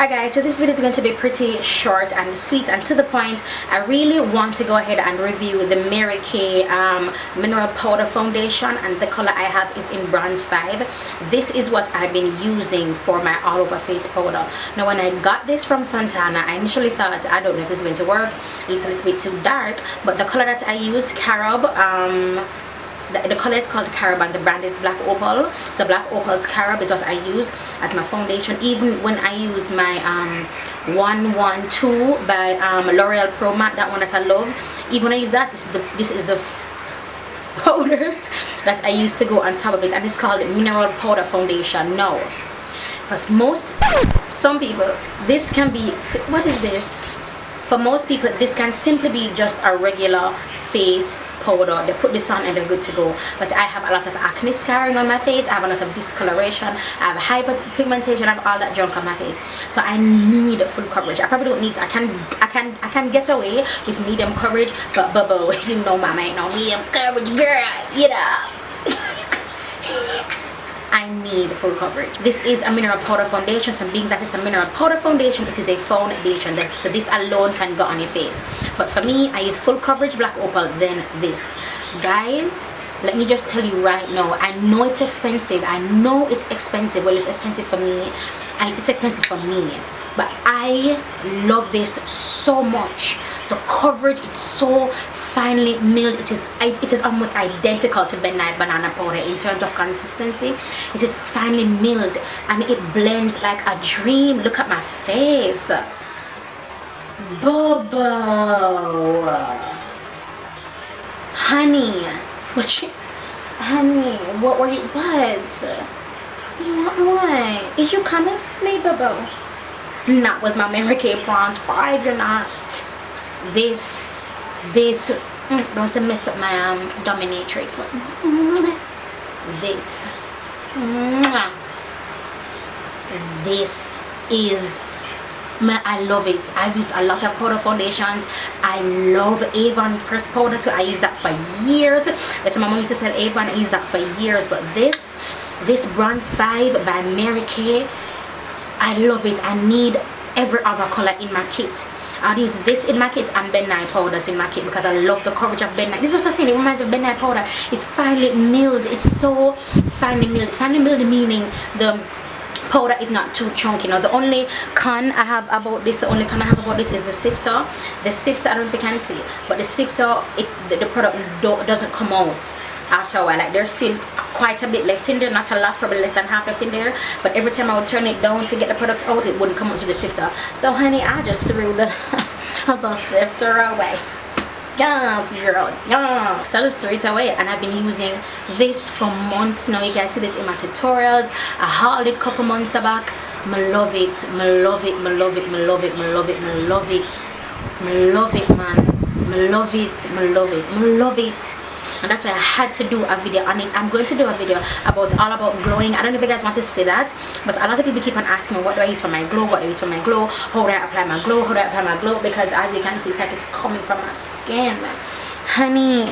Alright guys, so this video is going to be pretty short and sweet and to the point. I really want to go ahead and review the MaryKay mineral powder foundation, and the color I have is in bronze 5. This is what I've been using for my all over face powder. Now when I got this from Fontana, I initially thought, I don't know if this is going to work, it's a little bit too dark, but the color that I use, Carob, the color is called Carob and the brand is Black Opal. So Black Opal's Carob is what I use as my foundation. Even when I use my 112 by L'Oreal Pro Matte, that one that I love, even when I use that, this is the powder that I use to go on top of it, and it's called mineral powder foundation. No, for some people this can be, what is this? For most people this can simply be just a regular face powder. They put this on and they're good to go. But I have a lot of acne scarring on my face, I have a lot of discoloration, I have hyperpigmentation, I have all that junk on my face, so I need full coverage. I probably don't need, I can get away with medium coverage, but Bubbo, you know mama ain't no medium coverage girl, you know. I need full coverage. This is a mineral powder foundation, so being that it's a mineral powder foundation, it is a foundation, so this alone can go on your face. But for me, I use full coverage Black Opal, then this. Guys, let me just tell you right now, I know it's expensive, I know it's expensive. Well, it's expensive for me, it's expensive for me, but I love this so much. The coverage, it's so finely milled. It is almost identical to Midnight Banana powder in terms of consistency. It is finely milled and it blends like a dream. Look at my face, Bobo, honey. Honey, what were you? What? Is you coming for me, Bobo? Not with my MaryKay Bronze 5. You're not. This don't mess up my dominatrix, but this is I love it. I've used a lot of powder foundations. I love Avon pressed powder too. I used that for years. So my mom used to sell Avon. I used that for years, but this bronze 5 by MaryKay, I love it. I need every other color in my kit. I'll use this in my kit and Midnight powders in my kit because I love the coverage of Midnight. This is what I'm saying, it reminds me of Midnight powder. It's finely milled. It's so finely milled. Finely milled meaning the powder is not too chunky. Now the only con I have about this, is the sifter. The sifter, I don't know if you can see, but the sifter, the product doesn't come out after a while. Like there's still quite a bit left in there, not a lot, probably less than half left in there, but every time I would turn it down to get the product out, it wouldn't come out to the sifter. So honey, I just threw the sifter away. Yes, girl, yeah. So I just threw it away, and I've been using this for months now. You guys see this in my tutorials. I hauled it a couple months back. I love it, I love it, I love it, I love it, I love it, I love it, I love it, man. I love it, I love it, I love it. And that's why I had to do a video on it. I'm going to do a video all about glowing. I don't know if you guys want to see that, but a lot of people keep on asking me what do I use for my glow, what do I use for my glow, how do I apply my glow, how do I apply my glow, because as you can see, it's like it's coming from my skin. Honey,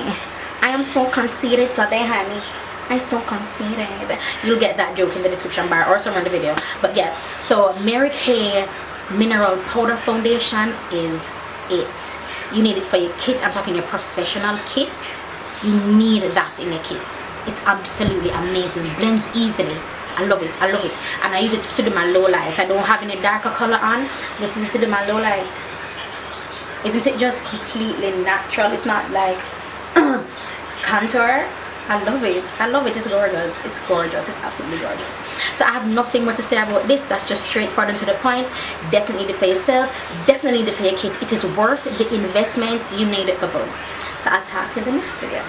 I am so conceited today, honey. I'm so conceited. You'll get that joke in the description bar or somewhere in the video. But yeah, so MaryKay mineral powder foundation is it. You need it for your kit. I'm talking your professional kit. You need that in a kit. It's absolutely amazing. Blends easily. I love it, I love it. And I use it to do my low light. I don't have any darker color on, just use it to do my low light. Isn't it just completely natural? It's not like contour. I love it, I love it. It's gorgeous, it's gorgeous, it's absolutely gorgeous. So I have nothing more to say about this. That's just straightforward and to the point. Definitely need it for yourself, definitely need it for your kit. It is worth the investment. You need it, boo. So I'll talk to you in the next video.